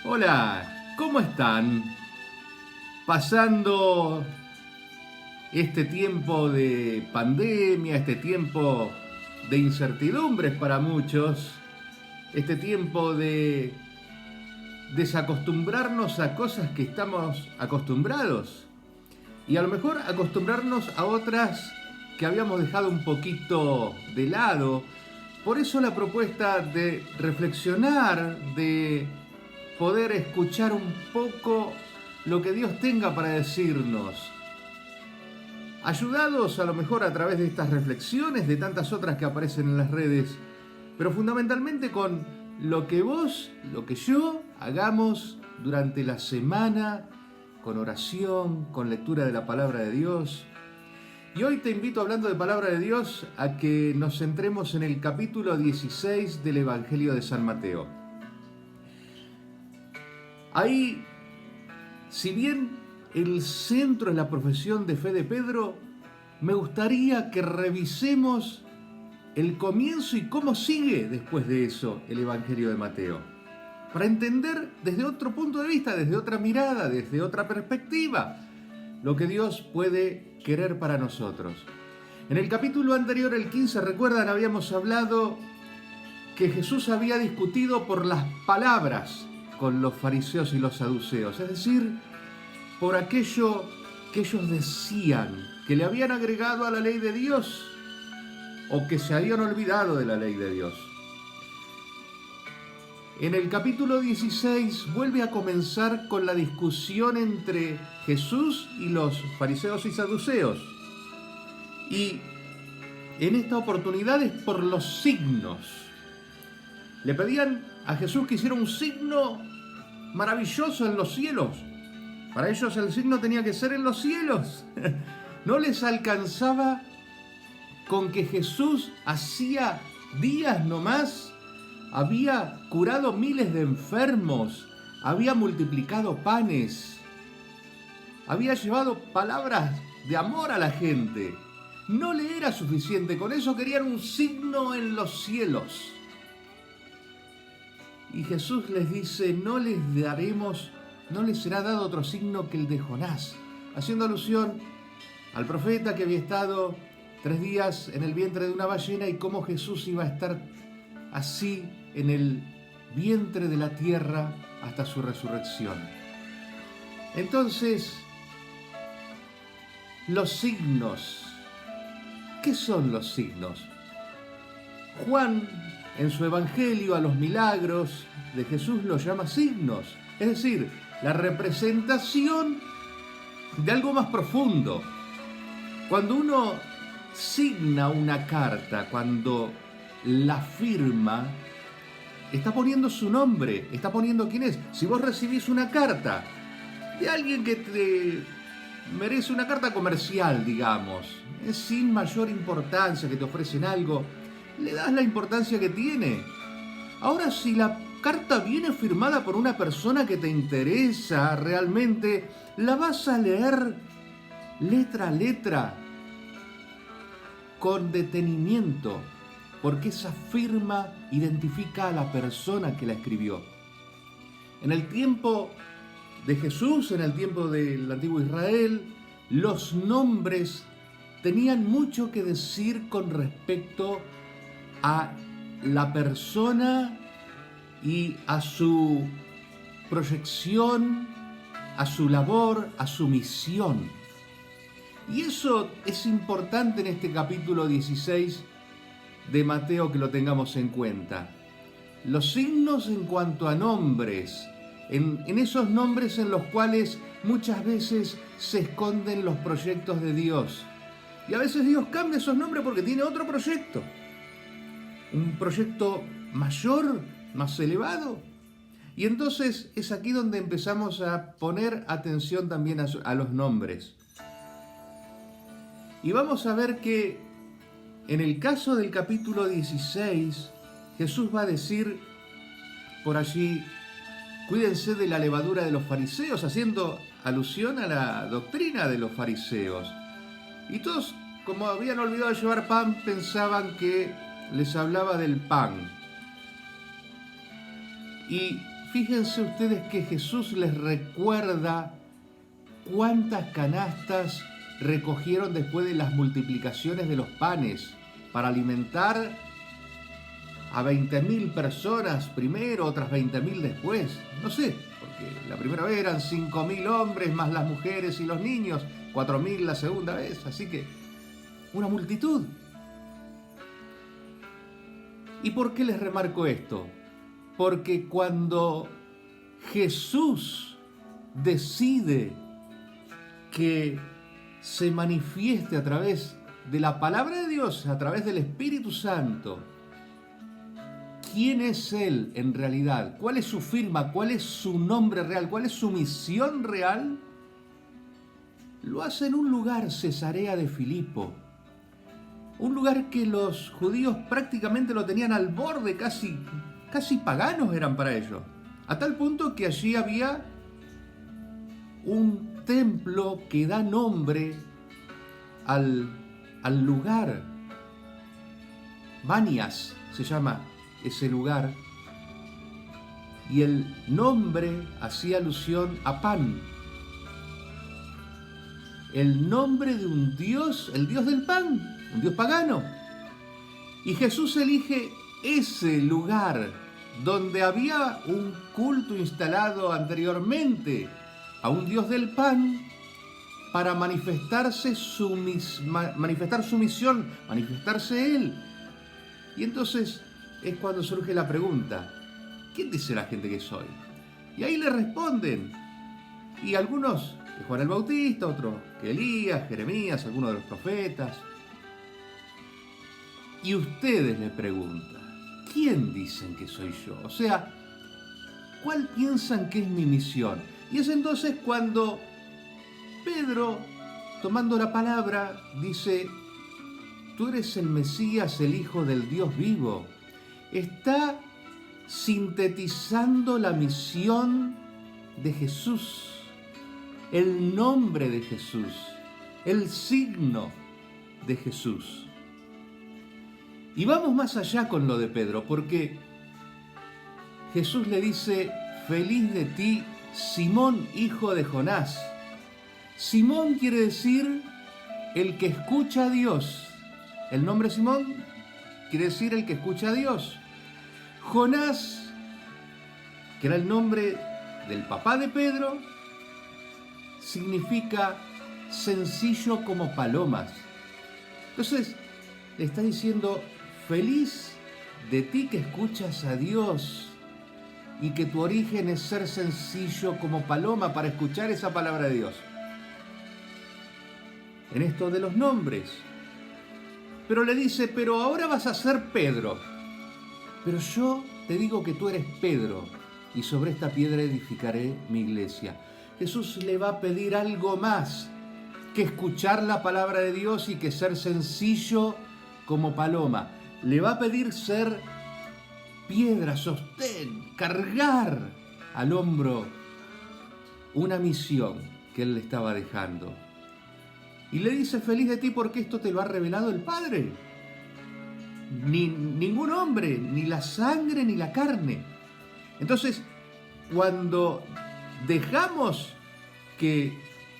Hola, ¿cómo están? Pasando este tiempo de pandemia, este tiempo de incertidumbres para muchos, este tiempo de desacostumbrarnos a cosas que estamos acostumbrados y a lo mejor acostumbrarnos a otras que habíamos dejado un poquito de lado. Por eso la propuesta de reflexionar, de poder escuchar un poco lo que Dios tenga para decirnos. Ayudados a lo mejor a través de estas reflexiones, de tantas otras que aparecen en las redes, pero fundamentalmente con lo que vos, lo que yo hagamos durante la semana, con oración, con lectura de la palabra de Dios. Y hoy te invito, hablando de palabra de Dios, a que nos centremos en el capítulo 16 del Evangelio de San Mateo. Ahí, si bien el centro es la profesión de fe de Pedro, me gustaría que revisemos el comienzo y cómo sigue después de eso el Evangelio de Mateo, para entender desde otro punto de vista, desde otra mirada, desde otra perspectiva, lo que Dios puede querer para nosotros. En el capítulo anterior, el 15, recuerdan, habíamos hablado que Jesús había discutido por las palabras con los fariseos y los saduceos, es decir, por aquello que ellos decían, que le habían agregado a la ley de Dios o que se habían olvidado de la ley de Dios. En el capítulo 16 vuelve a comenzar con la discusión entre Jesús y los fariseos y saduceos. Y en esta oportunidad es por los signos. Le pedían a Jesús que hiciera un signo maravilloso en los cielos. Para ellos el signo tenía que ser en los cielos. No les alcanzaba con que Jesús hacía días nomás había curado miles de enfermos, había multiplicado panes, había llevado palabras de amor a la gente. No le era suficiente, con eso querían un signo en los cielos. Y Jesús les dice, no les será dado otro signo que el de Jonás, haciendo alusión al profeta que había estado 3 días en el vientre de una ballena y cómo Jesús iba a estar así en el vientre de la tierra hasta su resurrección. Entonces, los signos. ¿Qué son los signos? Juan, en su evangelio, a los milagros de Jesús los llama signos, es decir, la representación de algo más profundo. Cuando uno signa una carta, cuando la firma, está poniendo su nombre, está poniendo quién es. Si vos recibís una carta de alguien que te merece una carta comercial, digamos, es sin mayor importancia, que te ofrecen algo, le das la importancia que tiene. Ahora, si la carta viene firmada por una persona que te interesa realmente, la vas a leer letra a letra, con detenimiento, porque esa firma identifica a la persona que la escribió. En el tiempo de Jesús, en el tiempo del antiguo Israel, los nombres tenían mucho que decir con respecto a la persona y a su proyección, a su labor, a su misión. Y eso es importante en este capítulo 16 de Mateo, que lo tengamos en cuenta. Los signos en cuanto a nombres, en esos nombres en los cuales muchas veces se esconden los proyectos de Dios. Y a veces Dios cambia esos nombres porque tiene otro proyecto. Un proyecto mayor, más elevado. Y entonces es aquí donde empezamos a poner atención también a los nombres. Y vamos a ver que en el caso del capítulo 16, Jesús va a decir por allí, cuídense de la levadura de los fariseos, haciendo alusión a la doctrina de los fariseos. Y todos, como habían olvidado de llevar pan, pensaban que les hablaba del pan. Y fíjense ustedes que Jesús les recuerda cuántas canastas recogieron después de las multiplicaciones de los panes para alimentar a 20.000 personas primero, otras 20.000 después. No sé, porque la primera vez eran 5.000 hombres más las mujeres y los niños, 4.000 la segunda vez, así que una multitud. ¿Y por qué les remarco esto? Porque cuando Jesús decide que se manifieste a través de la palabra de Dios, a través del Espíritu Santo, ¿quién es Él en realidad? ¿Cuál es su firma? ¿Cuál es su nombre real? ¿Cuál es su misión real? Lo hace en un lugar, Cesarea de Filipo. Un lugar que los judíos prácticamente lo tenían al borde, casi paganos eran para ellos. A tal punto que allí había un templo que da nombre al lugar. Manias se llama ese lugar. Y el nombre hacía alusión a pan. El nombre de un dios, el dios del pan, un dios pagano. Y Jesús elige ese lugar donde había un culto instalado anteriormente a un dios del pan para manifestar su misión, manifestarse Él. Y entonces es cuando surge la pregunta, ¿quién dice la gente que soy? Y ahí le responden. Y algunos, que Juan el Bautista, otros que Elías, Jeremías, algunos de los profetas. Y ustedes le preguntan, ¿quién dicen que soy yo? O sea, ¿cuál piensan que es mi misión? Y es entonces cuando Pedro, tomando la palabra, dice, tú eres el Mesías, el Hijo del Dios vivo. Está sintetizando la misión de Jesús, el nombre de Jesús, el signo de Jesús. Y vamos más allá con lo de Pedro, porque Jesús le dice, feliz de ti, Simón, hijo de Jonás. Simón quiere decir el que escucha a Dios. El nombre Simón quiere decir el que escucha a Dios. Jonás, que era el nombre del papá de Pedro, significa sencillo como palomas. Entonces, le está diciendo, feliz de ti que escuchas a Dios y que tu origen es ser sencillo como paloma para escuchar esa palabra de Dios. En esto de los nombres. Pero le dice, pero ahora vas a ser Pedro. Pero yo te digo que tú eres Pedro y sobre esta piedra edificaré mi iglesia. Jesús le va a pedir algo más que escuchar la palabra de Dios y que ser sencillo como paloma. Le va a pedir ser piedra, sostén, cargar al hombro una misión que él le estaba dejando. Y le dice, feliz de ti porque esto te lo ha revelado el Padre. Ningún hombre, ni la sangre ni la carne. Entonces, cuando dejamos que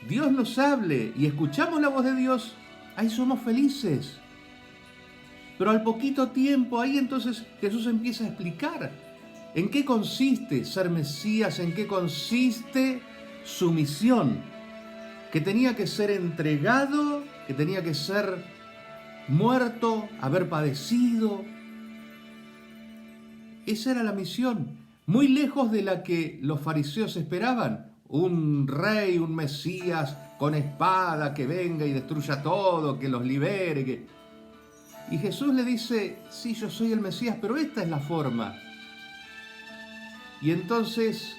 Dios nos hable y escuchamos la voz de Dios, ahí somos felices. Pero al poquito tiempo, ahí entonces Jesús empieza a explicar en qué consiste ser Mesías, en qué consiste su misión, que tenía que ser entregado, que tenía que ser muerto, haber padecido. Esa era la misión, muy lejos de la que los fariseos esperaban. Un rey, un Mesías con espada que venga y destruya todo, que los libere. Y Jesús le dice, sí, yo soy el Mesías, pero esta es la forma. Y entonces,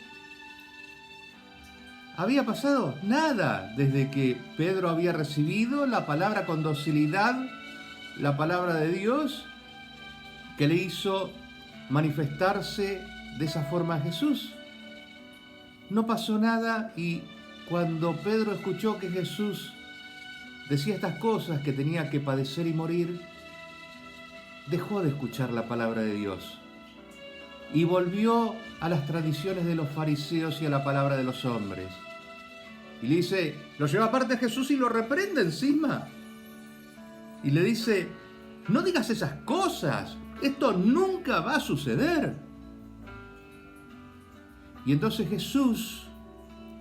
¿había pasado? Nada, desde que Pedro había recibido la palabra con docilidad, la palabra de Dios, que le hizo manifestarse de esa forma a Jesús. No pasó nada y cuando Pedro escuchó que Jesús decía estas cosas, que tenía que padecer y morir, dejó de escuchar la palabra de Dios. y volvió a las tradiciones de los fariseos y a la palabra de los hombres. Y le dice, lo lleva aparte a Jesús y lo reprende encima. Y le dice, no digas esas cosas, esto nunca va a suceder. Y entonces Jesús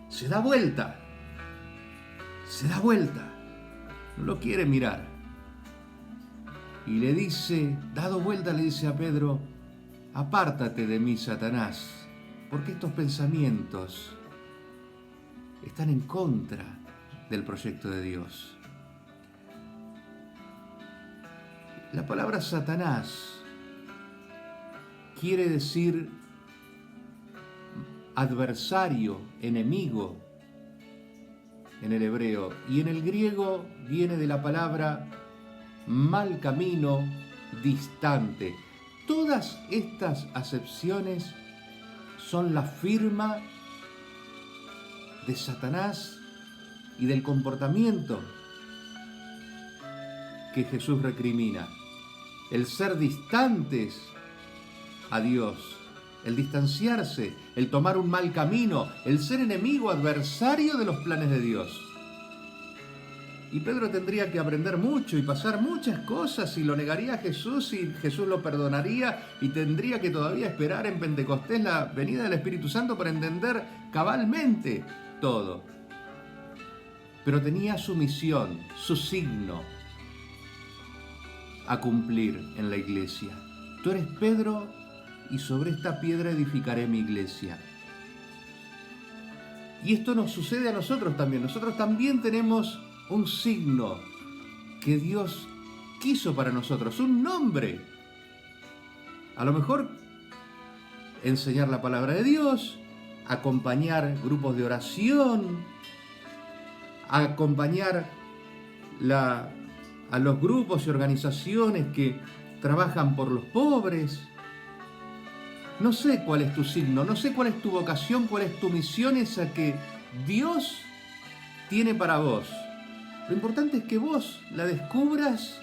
se da vuelta, no lo quiere mirar. Y le dice, dado vuelta, le dice a Pedro, apártate de mí, Satanás, porque estos pensamientos están en contra del proyecto de Dios. La palabra Satanás quiere decir adversario, enemigo en el hebreo, y en el griego viene de la palabra mal camino, distante. Todas estas acepciones son la firma de Satanás y del comportamiento que Jesús recrimina. El ser distantes a Dios, el distanciarse, el tomar un mal camino, el ser enemigo, adversario de los planes de Dios. Y Pedro tendría que aprender mucho y pasar muchas cosas y lo negaría a Jesús y Jesús lo perdonaría y tendría que todavía esperar en Pentecostés la venida del Espíritu Santo para entender cabalmente todo. Pero tenía su misión, su signo a cumplir en la iglesia. Tú eres Pedro y sobre esta piedra edificaré mi iglesia. Y esto nos sucede a nosotros también. Nosotros también tenemos un signo que Dios quiso para nosotros, un nombre. A lo mejor enseñar la palabra de Dios, acompañar grupos de oración, acompañar a los grupos y organizaciones que trabajan por los pobres. No sé cuál es tu signo, no sé cuál es tu vocación, cuál es tu misión, esa que Dios tiene para vos. Lo importante es que vos la descubras,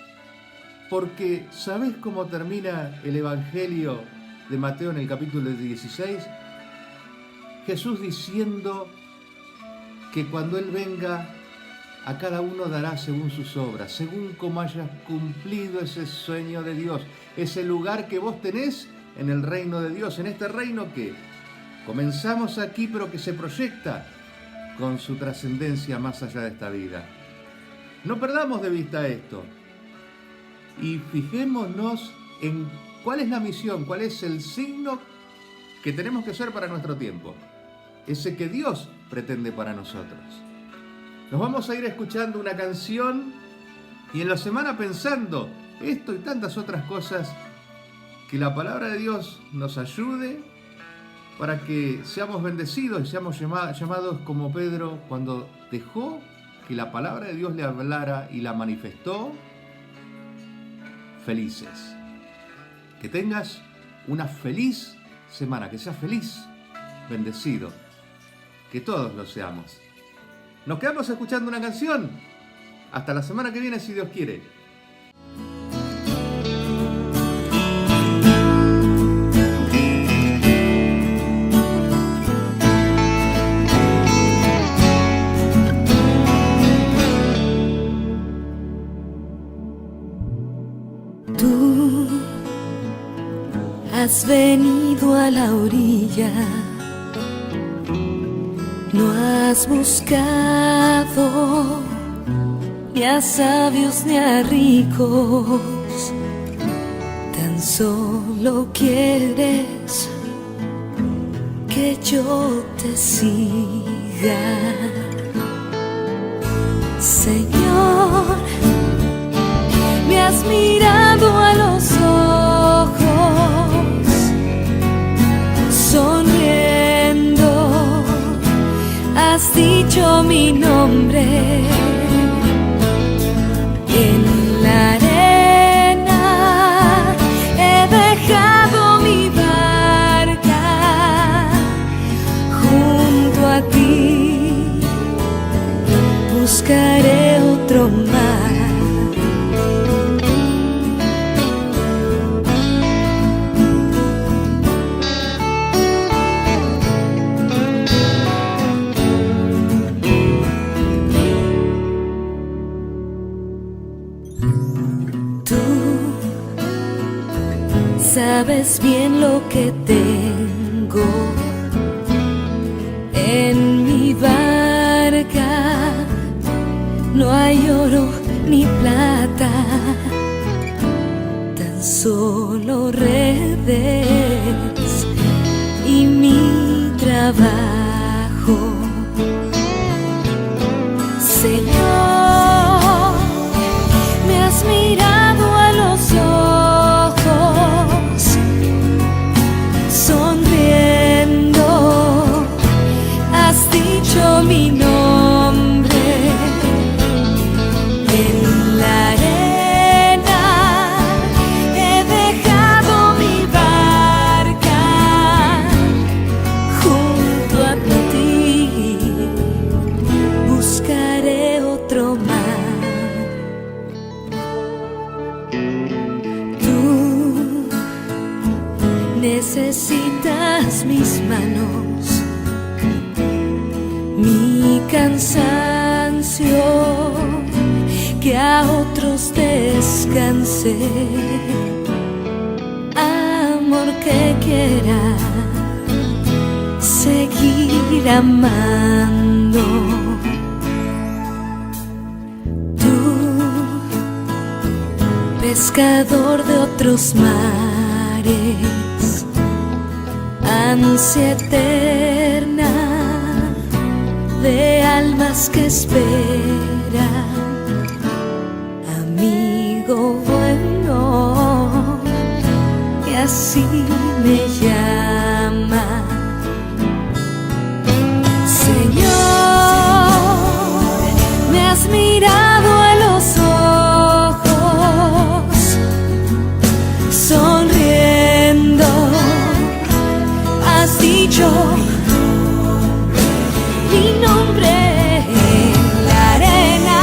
porque ¿sabés cómo termina el Evangelio de Mateo en el capítulo 16? Jesús diciendo que cuando Él venga, a cada uno dará según sus obras, según como hayas cumplido ese sueño de Dios, ese lugar que vos tenés en el reino de Dios, en este reino que comenzamos aquí, pero que se proyecta con su trascendencia más allá de esta vida. No perdamos de vista esto y fijémonos en cuál es la misión, cuál es el signo que tenemos que ser para nuestro tiempo, ese que Dios pretende para nosotros. Nos vamos a ir escuchando una canción y en la semana pensando esto y tantas otras cosas, que la palabra de Dios nos ayude para que seamos bendecidos y seamos llamados como Pedro cuando dejó que la palabra de Dios le hablara y la manifestó, felices. Que tengas una feliz semana, que seas feliz, bendecido, que todos lo seamos. Nos quedamos escuchando una canción. Hasta la semana que viene, si Dios quiere. Tú has venido a la orilla, no has buscado ni a sabios ni a ricos, tan solo quieres que yo te siga. Señor, me has mirado a los ojos, sonriendo, has dicho mi nombre. En la arena he dejado mi barca, junto a ti buscaré otro mar. sabes bien lo que tengo en mi barca. No hay oro ni plata, tan solo redes y mi trabajo. Señor, me has mirado a los ojos, sonriendo, has dicho mi nombre. En la arena he dejado mi barca, junto a ti buscaré otro mar. Tú necesitas mis manos, mi cansancio, que a otros descanse, amor que quiera seguir amando. Tú, pescador de otros mares, ansia eterna de almas que esperan, amigo bueno, que así me llama. Señor, me has mirado a los ojos, sonriendo, has dicho mi nombre. En la arena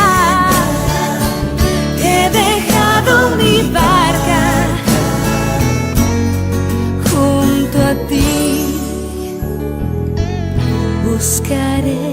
he dejado mi barca, junto a ti buscaré